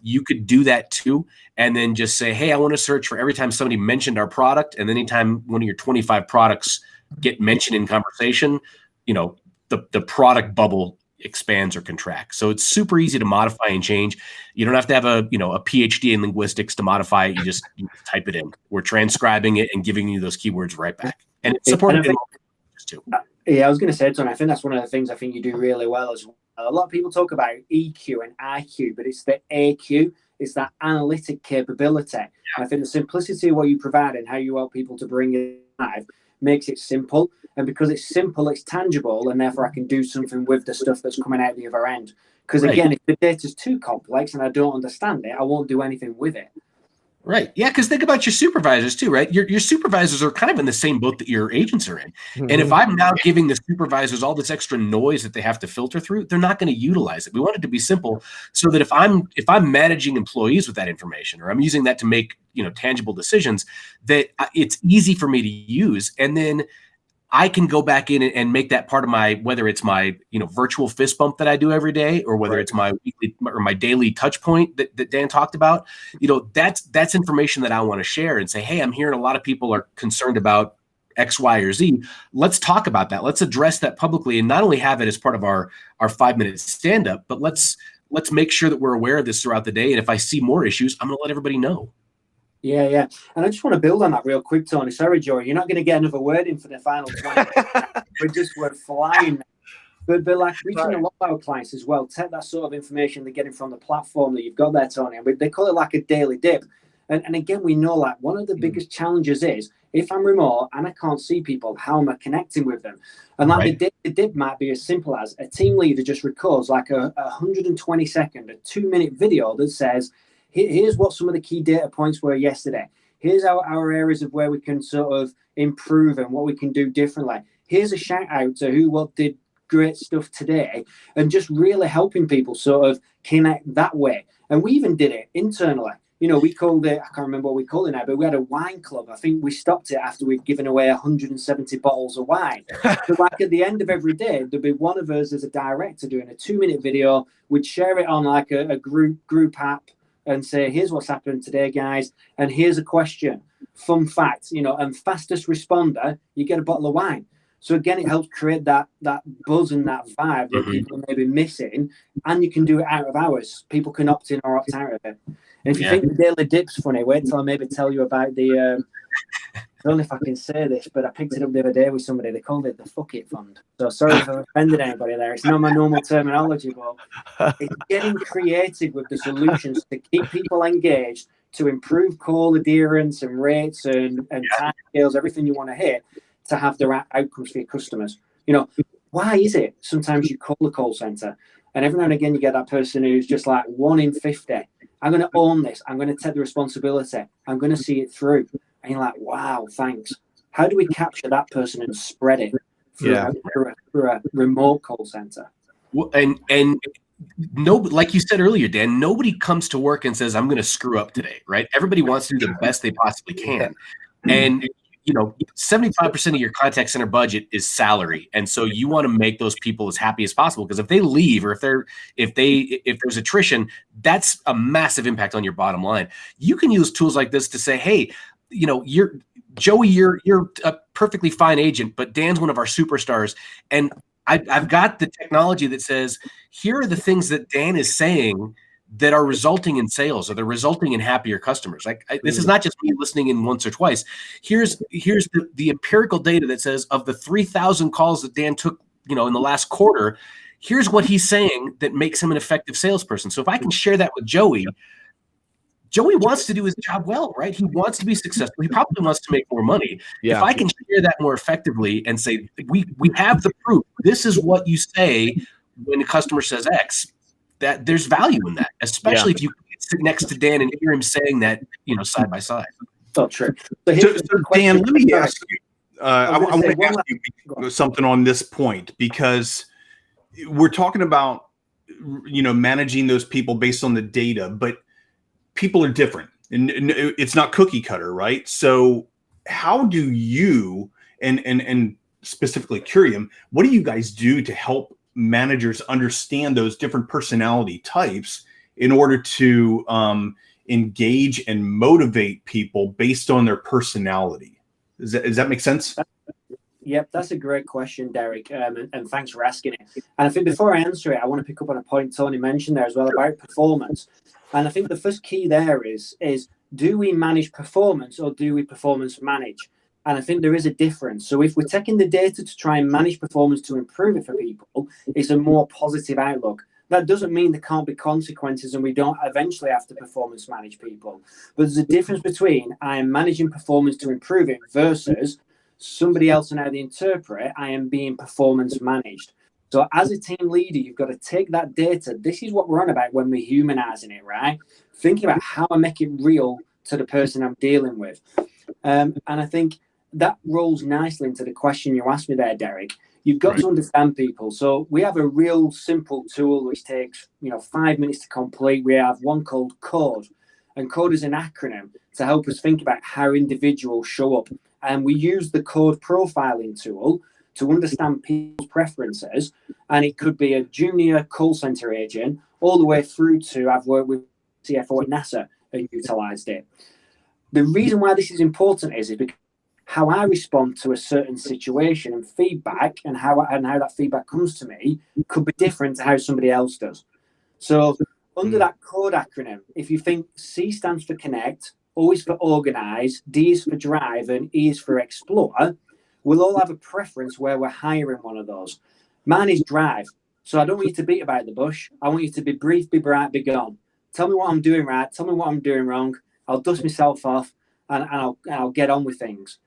C: you could do that too. And then just say, hey, I want to search for every time somebody mentioned our product. And anytime one of your 25 products get mentioned in conversation, the product bubble expands or contracts. So it's super easy to modify and change. You don't have to have a PhD in linguistics to modify it. You just type it in. We're transcribing it and giving you those keywords right back. And it's supported in too.
D: Yeah, I was going to say, Tony, I think that's one of the things I think you do really well as well. A lot of people talk about EQ and IQ, but it's the AQ. It's that analytic capability. Yeah. I think the simplicity of what you provide and how you help people to bring it live makes it simple. And because it's simple, it's tangible, and therefore I can do something with the stuff that's coming out the other end. Because again, if the data's too complex and I don't understand it, I won't do anything with it.
C: Right. Yeah. Because think about your supervisors too, right? Your supervisors are kind of in the same boat that your agents are in. Mm-hmm. And if I'm now giving the supervisors all this extra noise that they have to filter through, they're not going to utilize it. We want it to be simple so that if I'm managing employees with that information, or I'm using that to make, tangible decisions, that it's easy for me to use. And then I can go back in and make that part of my, whether it's my, virtual fist bump that I do every day, or whether it's my weekly or my daily touch point that Dan talked about, that's information that I want to share and say, hey, I'm hearing a lot of people are concerned about X, Y, or Z. Let's talk about that. Let's address that publicly and not only have it as part of our 5-minute stand-up, but let's make sure that we're aware of this throughout the day. And if I see more issues, I'm going to let everybody know.
D: Yeah. And I just want to build on that real quick, Tony. Sorry, Joey, you're not going to get another word in for the final 20. we're flying. But like reaching a lot of our clients as well, take that sort of information they're getting from the platform that you've got there, Tony. And they call it like a daily dip. And again, we know like one of the biggest challenges is if I'm remote and I can't see people, how am I connecting with them? And like the dip might be as simple as a team leader just records like a 120-second, a 2-minute video that says, here's what some of the key data points were yesterday. Here's our areas of where we can sort of improve and what we can do differently. Here's a shout out to what did great stuff today, and just really helping people sort of connect that way. And we even did it internally. We called it, I can't remember what we called it now, but we had a wine club. I think we stopped it after we'd given away 170 bottles of wine. So like at the end of every day, there'd be one of us as a director doing a 2-minute video. We'd share it on like a group app and say, here's what's happened today, guys. And here's a question, fun fact, and fastest responder, you get a bottle of wine. So again, it helps create that buzz and that vibe that people are maybe missing. And you can do it out of hours. People can opt in or opt out of it. And if you think the daily dip's funny, wait until I maybe tell you about the, I don't know if I can say this, but I picked it up the other day with somebody. They called it the Fuck It Fund. So sorry if I've offended anybody there. It's not my normal terminology, but it's getting creative with the solutions to keep people engaged, to improve call adherence and rates and time scales, everything you want to hit, to have the right outcomes for your customers. Why is it sometimes you call the call center and every now and again you get that person who's just like 1 in 50. I'm going to own this. I'm going to take the responsibility. I'm going to see it through. And you're like, wow, thanks. How do we capture that person and spread it through a remote call center?
C: Well, and no, like you said earlier, Dan, nobody comes to work and says, I'm going to screw up today, right? Everybody wants to do the best they possibly can. And, 75% of your contact center budget is salary. And so you want to make those people as happy as possible, because if they leave or if there's attrition, that's a massive impact on your bottom line. You can use tools like this to say, hey, you're a perfectly fine agent, but Dan's one of our superstars. And I've got the technology that says, here are the things that Dan is saying that are resulting in sales, or they're resulting in happier customers. This is not just me listening in once or twice. Here's the empirical data that says, of the 3,000 calls that Dan took, in the last quarter, here's what he's saying that makes him an effective salesperson. So if I can share that with Joey wants to do his job well, right? He wants to be successful. He probably wants to make more money. Yeah. If I can share that more effectively and say, we have the proof, this is what you say when a customer says X, that there's value in that, especially if you sit next to Dan and hear him saying that, side by side.
D: So true.
B: So Dan, let me ask you, I want to ask you something on this point, because we're talking about, managing those people based on the data, but people are different, and it's not cookie cutter, right? So how do you, and specifically Curium, what do you guys do to help managers understand those different personality types in order to engage and motivate people based on their personality? Does that make sense?
D: Yep, that's a great question, Derek, and thanks for asking it. And I think before I answer it, I want to pick up on a point Tony mentioned there as well about performance. And I think the first key there is do we manage performance, or do we performance manage? And I think there is a difference. So if we're taking the data to try and manage performance to improve it for people, it's a more positive outlook. That doesn't mean there can't be consequences and we don't eventually have to performance manage people. But there's a difference between I am managing performance to improve it versus somebody else and how they interpret I am being performance managed. So as a team leader, you've got to take that data. This is what we're on about when we're humanizing it, right? Thinking about how I make it real to the person I'm dealing with. And I think that rolls nicely into the question you asked me there, Derek. You've got to understand people. So we have a real simple tool which takes 5 minutes to complete. We have one called C.O.D.E. And C.O.D.E is an acronym to help us think about how individuals show up. And we use the C.O.D.E profiling tool to understand people's preferences. And it could be a junior call center agent all the way through to I've worked with CFO at NASA and utilized it. The reason why this is important is because how I respond to a certain situation and feedback and how that feedback comes to me could be different to how somebody else does. So under that C.O.D.E acronym, if you think C stands for connect, O is for organize, D is for drive, and E is for explore, we'll all have a preference where we're hiring one of those. Mine is drive. So I don't want you to beat about the bush. I want you to be brief, be bright, be gone. Tell me what I'm doing right. Tell me what I'm doing wrong. I'll dust myself off and I'll get on with things.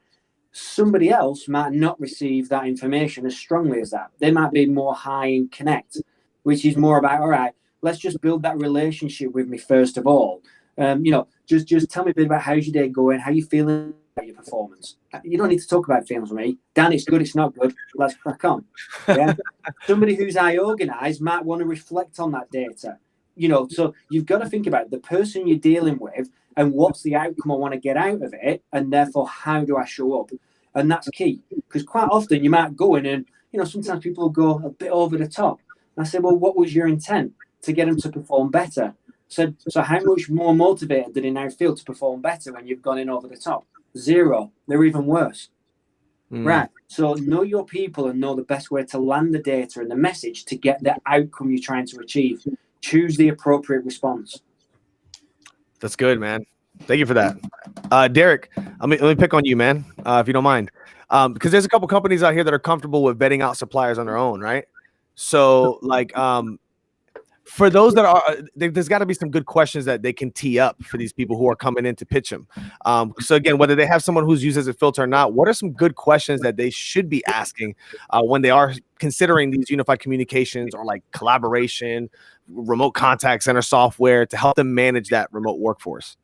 D: Somebody else might not receive that information as strongly as that. They might be more high in connect, which is more about, all right, let's just build that relationship with me first of all. Just tell me a bit about how's your day going, how you feeling about your performance. You don't need to talk about feelings with me. Dan, it's good, it's not good. Let's crack on. Yeah. Somebody who's high organized might want to reflect on that data. So you've got to think about the person you're dealing with and what's the outcome I want to get out of it, and therefore how do I show up? And that's key, because quite often you might go in and sometimes people will go a bit over the top. And I say, well, what was your intent? To get them to perform better. So how much more motivated do they now feel to perform better when you've gone in over the top? 0. They're even worse. Right. So know your people and know the best way to land the data and the message to get the outcome you're trying to achieve. Choose the appropriate response.
A: That's good, man. Thank you for that. Derek, let me pick on you, man, if you don't mind. Because there's a couple companies out here that are comfortable with vetting out suppliers on their own, right? So for those that are, there's got to be some good questions that they can tee up for these people who are coming in to pitch them. So again, whether they have someone who's used as a filter or not, what are some good questions that they should be asking when they are considering these unified communications or like collaboration, remote contact center software to help them manage that remote workforce?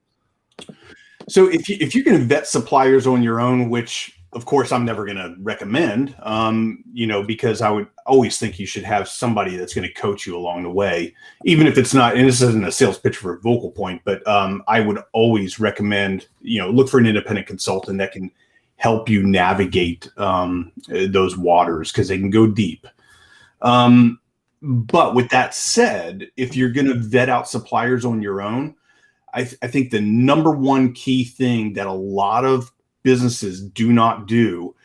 B: So if you can vet suppliers on your own, which of course, I'm never going to recommend, because I would always think you should have somebody that's going to coach you along the way, even if it's not, and this isn't a sales pitch for VocalPoint, but I would always recommend, look for an independent consultant that can help you navigate those waters, because they can go deep. But with that said, if you're going to vet out suppliers on your own, I think the number one key thing that a lot of businesses do not do,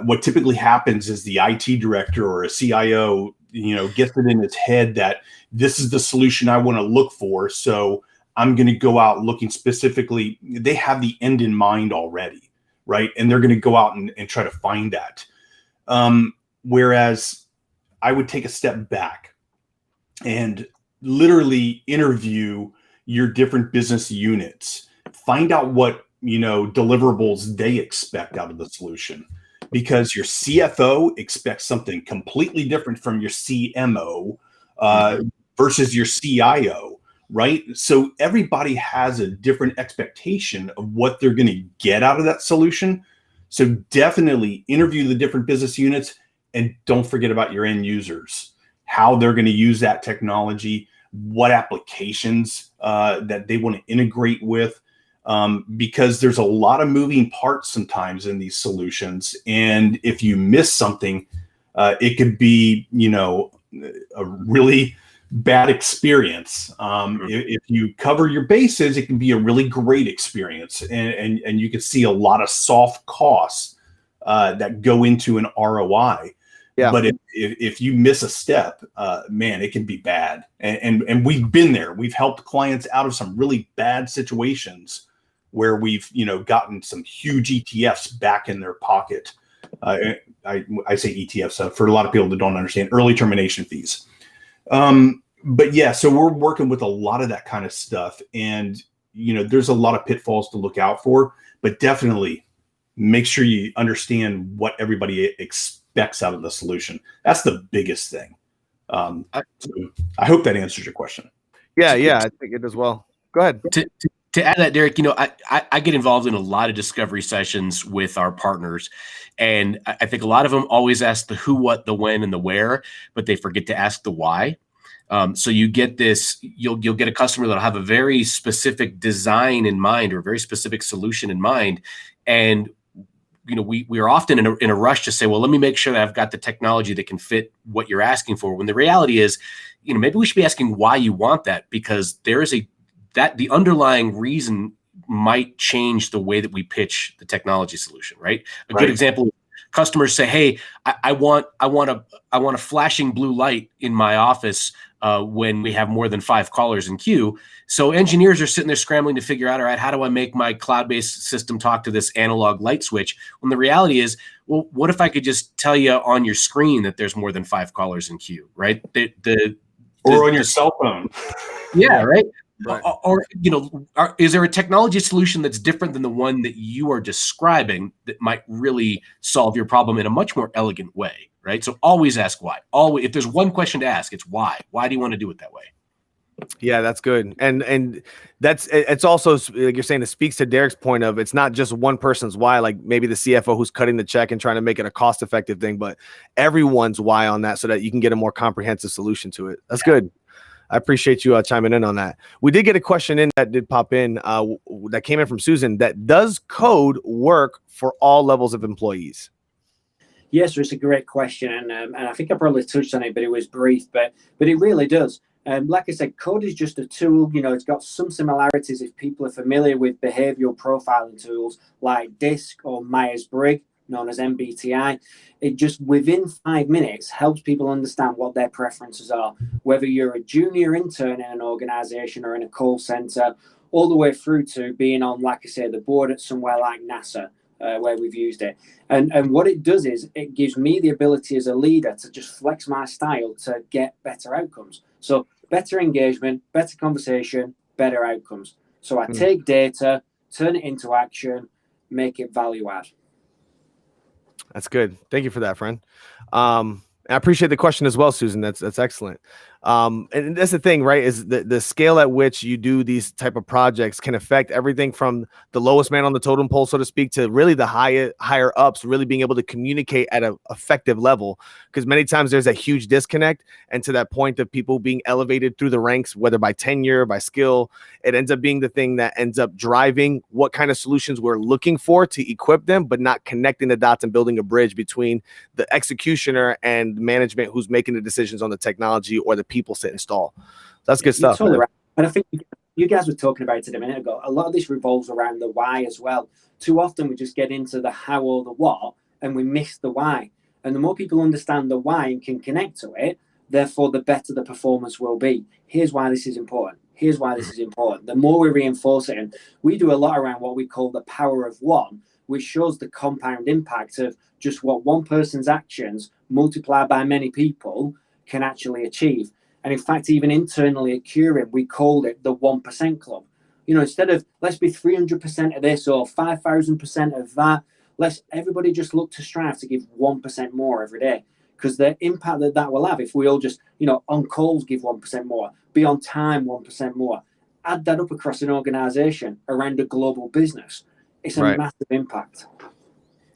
B: what typically happens is the IT director or a CIO, gets it in his head that this is the solution I want to look for. So I'm going to go out looking specifically. They have the end in mind already, right? And they're going to go out and try to find that. Whereas I would take a step back and literally interview your different business units, find out what deliverables they expect out of the solution, because your CFO expects something completely different from your CMO versus your CIO, right? So everybody has a different expectation of what they're going to get out of that solution. So definitely interview the different business units, and don't forget about your end users, how they're going to use that technology, what applications that they want to integrate with. Because there's a lot of moving parts sometimes in these solutions. And if you miss something, it could be, a really bad experience. If you cover your bases, it can be a really great experience. And you can see a lot of soft costs that go into an ROI. Yeah. But if you miss a step, man, it can be bad. And we've been there. We've helped clients out of some really bad situations where we've, gotten some huge ETFs back in their pocket. I say ETFs for a lot of people that don't understand, early termination fees. But yeah, so we're working with a lot of that kind of stuff, and there's a lot of pitfalls to look out for, but definitely make sure you understand what everybody expects out of the solution. That's the biggest thing. So I hope that answers your question.
A: Yeah, I think it does well. Go ahead.
C: To add that, Derek, I get involved in a lot of discovery sessions with our partners, and I think a lot of them always ask the who, what, the when, and the where, but they forget to ask the why. So you get this, you'll get a customer that'll have a very specific design in mind or a very specific solution in mind, and we are often in a rush to say, well, let me make sure that I've got the technology that can fit what you're asking for. When the reality is, maybe we should be asking why you want that, because there is the underlying reason might change the way that we pitch the technology solution, right? A good example, customers say, hey, I want a flashing blue light in my office when we have more than 5 callers in queue. So engineers are sitting there scrambling to figure out, all right, how do I make my cloud-based system talk to this analog light switch? When the reality is, well, what if I could just tell you on your screen that there's more than 5 callers in queue, right?
B: Or on your cell phone.
C: Yeah, right. Right. Or is there a technology solution that's different than the one that you are describing that might really solve your problem in a much more elegant way, right? So always ask why. Always, if there's one question to ask, it's why. Why do you want to do it that way?
A: Yeah, that's good. And it's also, like you're saying, it speaks to Derek's point of, it's not just one person's why, like maybe the CFO who's cutting the check and trying to make it a cost-effective thing, but everyone's why on that, so that you can get a more comprehensive solution to it. That's good. I appreciate you chiming in on that. We did get a question in that did pop in that came in from Susan. That does C.O.D.E work for all levels of employees?
D: Yes, it's a great question, and I think I probably touched on it, but it was brief. But it really does. Like I said, C.O.D.E is just a tool. It's got some similarities if people are familiar with behavioral profiling tools like DISC or Myers-Briggs, known as MBTI. It just within 5 minutes helps people understand what their preferences are, whether you're a junior intern in an organization or in a call center, all the way through to being on, like I say, the board at somewhere like NASA, where we've used it. And what it does is it gives me the ability as a leader to just flex my style to get better outcomes. So better engagement, better conversation, better outcomes. So I take data, turn it into action, make it value add.
A: That's good. Thank you for that, friend. I appreciate the question as well, Susan. That's excellent. And that's the thing, right? Is the scale at which you do these type of projects can affect everything from the lowest man on the totem pole, so to speak, to really the higher ups, really being able to communicate at an effective level. Because many times there's a huge disconnect, and to that point of people being elevated through the ranks, whether by tenure, by skill, it ends up being the thing that ends up driving what kind of solutions we're looking for to equip them, but not connecting the dots and building a bridge between the executioner and management who's making the decisions on the technology or the people to install. That's good stuff.
D: Totally right. And I think you guys were talking about it a minute ago. A lot of this revolves around the why as well. Too often we just get into the how or the what and we miss the why. And the more people understand the why and can connect to it, therefore the better the performance will be. Here's why this is important. Here's why this is important. The more we reinforce it, and we do a lot around what we call the power of one, which shows the compound impact of just what one person's actions multiplied by many people can actually achieve. And in fact, even internally at Curium, we called it the 1% club. You know, instead of let's be 300% of this or 5,000% of that, let's everybody just look to strive to give 1% more every day. Because the impact that will have if we all just, you know, on calls give 1% more, be on time 1% more, add that up across an organization around a global business. It's a massive impact.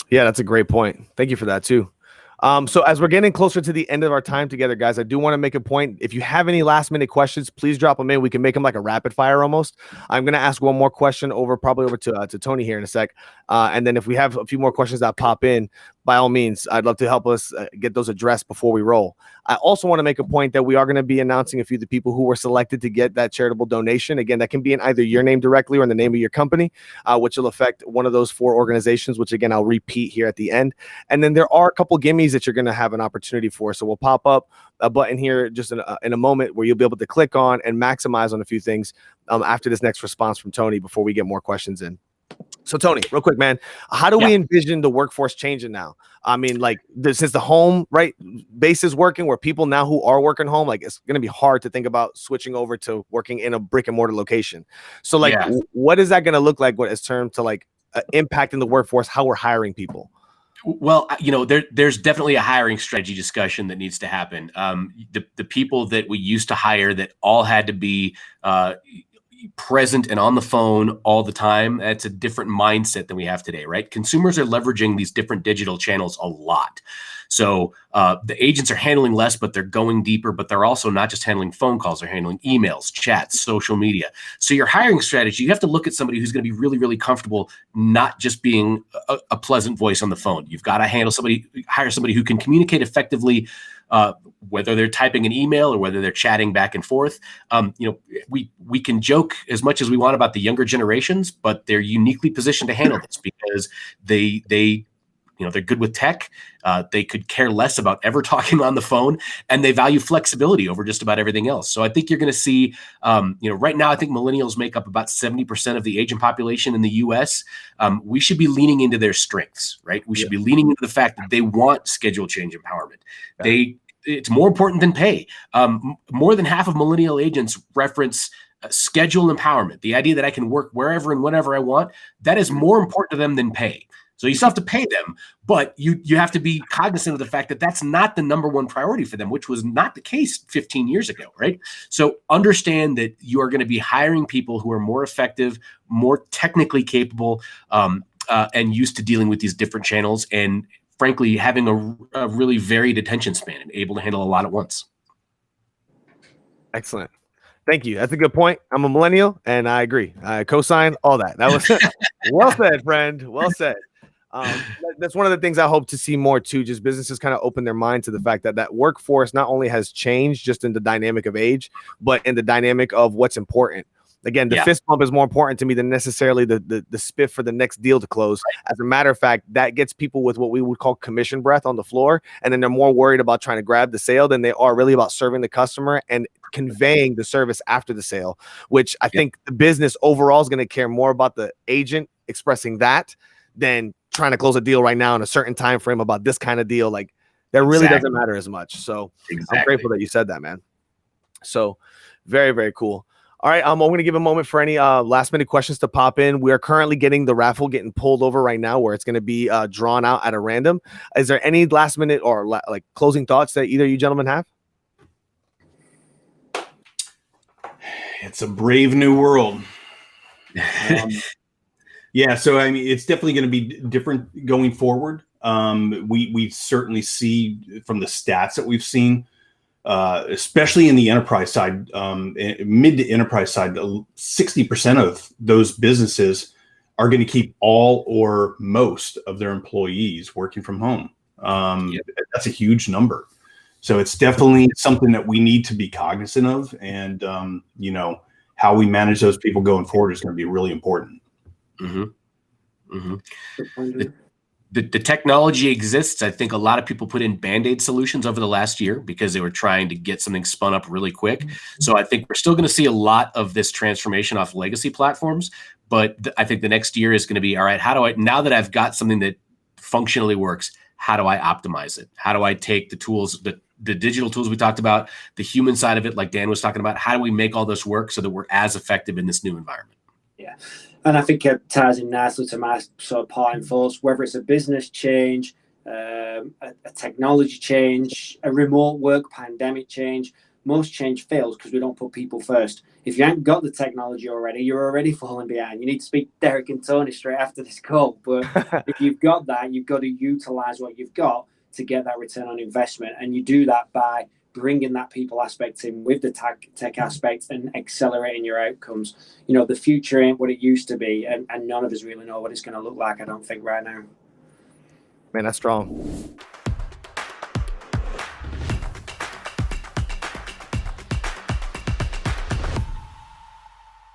A: Yeah, that's a great point. Thank you for that too. So as we're getting closer to the end of our time together, guys, I do want to make a point. If you have any last minute questions, please drop them in. We can make them like a rapid fire almost. I'm going to ask one more question probably over to Tony here in a sec. And then if we have a few more questions that pop in, by all means, I'd love to help us get those addressed before we roll. I also want to make a point that we are going to be announcing a few of the people who were selected to get that charitable donation. Again, that can be in either your name directly or in the name of your company, which will affect one of those 4 organizations, which again, I'll repeat here at the end. And then there are a couple gimmies that you're going to have an opportunity for. So we'll pop up a button here just in a moment where you'll be able to click on and maximize on a few things after this next response from Tony before we get more questions in. So Tony, real quick, man, how do we envision the workforce changing now? I mean, like since the home base is working, where people now who are working home, like it's going to be hard to think about switching over to working in a brick and mortar location. So like, what is that going to look like? What is termed to like impacting the workforce, how we're hiring people?
C: Well, you know, there's definitely a hiring strategy discussion that needs to happen. The people that we used to hire that all had to be present and on the phone all the time, that's a different mindset than we have today, right? Consumers are leveraging these different digital channels a lot. So the agents are handling less, but they're going deeper, but they're also not just handling phone calls, they're handling emails, chats, social media. So your hiring strategy, you have to look at somebody who's going to be really, really comfortable, not just being a pleasant voice on the phone. You've got to hire somebody who can communicate effectively, whether they're typing an email or whether they're chatting back and forth. You know, we can joke as much as we want about the younger generations, but they're uniquely positioned to handle this because they you know, they're good with tech. They could care less about ever talking on the phone, and they value flexibility over just about everything else. So I think you're going to see, you know, right now, I think millennials make up about 70% of the agent population in the US. We should be leaning into their strengths, right? We should be leaning into the fact that they want schedule change empowerment. It's more important than pay. More than half of millennial agents reference schedule empowerment. The idea that I can work wherever and whenever I want, that is more important to them than pay. So you still have to pay them, but you have to be cognizant of the fact that that's not the number one priority for them, which was not the case 15 years ago, right? So understand that you are going to be hiring people who are more effective, more technically capable, and used to dealing with these different channels, and frankly, having a really varied attention span and able to handle a lot at once.
A: Excellent. Thank you. That's a good point. I'm a millennial, and I agree. I co-sign all that. That was well said, friend. Well said. That's one of the things I hope to see more too. Just businesses kind of open their mind to the fact that that workforce not only has changed just in the dynamic of age, but in the dynamic of what's important. Again, the fist bump is more important to me than necessarily the spiff for the next deal to close. As a matter of fact, that gets people with what we would call commission breath on the floor, and then they're more worried about trying to grab the sale than they are really about serving the customer and conveying the service after the sale, which I think the business overall is going to care more about the agent expressing that than trying to close a deal right now in a certain time frame about this kind of deal. Like that really doesn't matter as much. So I'm grateful that you said that, man. So very, very cool. All right. I'm going to give a moment for any last minute questions to pop in. We are currently getting the raffle getting pulled over right now, where it's going to be drawn out at a random. Is there any last minute or like closing thoughts that either of you gentlemen have?
B: It's a brave new world. Yeah, so I mean, it's definitely going to be different going forward. We certainly see from the stats that we've seen, especially in the enterprise side, mid to enterprise side, 60% of those businesses are going to keep all or most of their employees working from home. That's a huge number. So it's definitely something that we need to be cognizant of, and how we manage those people going forward is going to be really important.
C: Mm-hmm. Mm-hmm. The technology exists. I think a lot of people put in Band-Aid solutions over the last year because they were trying to get something spun up really quick. So I think we're still going to see a lot of this transformation off legacy platforms. But I think the next year is going to be, all right, how do I, now that I've got something that functionally works, how do I optimize it? How do I take the tools, the digital tools we talked about, the human side of it, like Dan was talking about, how do we make all this work so that we're as effective in this new environment?
D: Yeah. And I think it ties in nicely to my sort of part in force, whether it's a business change, a technology change, a remote work pandemic change. Most change fails because we don't put people first. If you haven't got the technology already, you're already falling behind. You need to speak to Derek and Tony straight after this call. But if you've got that, you've got to utilize what you've got to get that return on investment. And you do that by bringing that people aspect in with the tech aspect and accelerating your outcomes. The future ain't what it used to be, and none of us really know what it's going to look like, I don't think, right now.
A: Man, that's strong.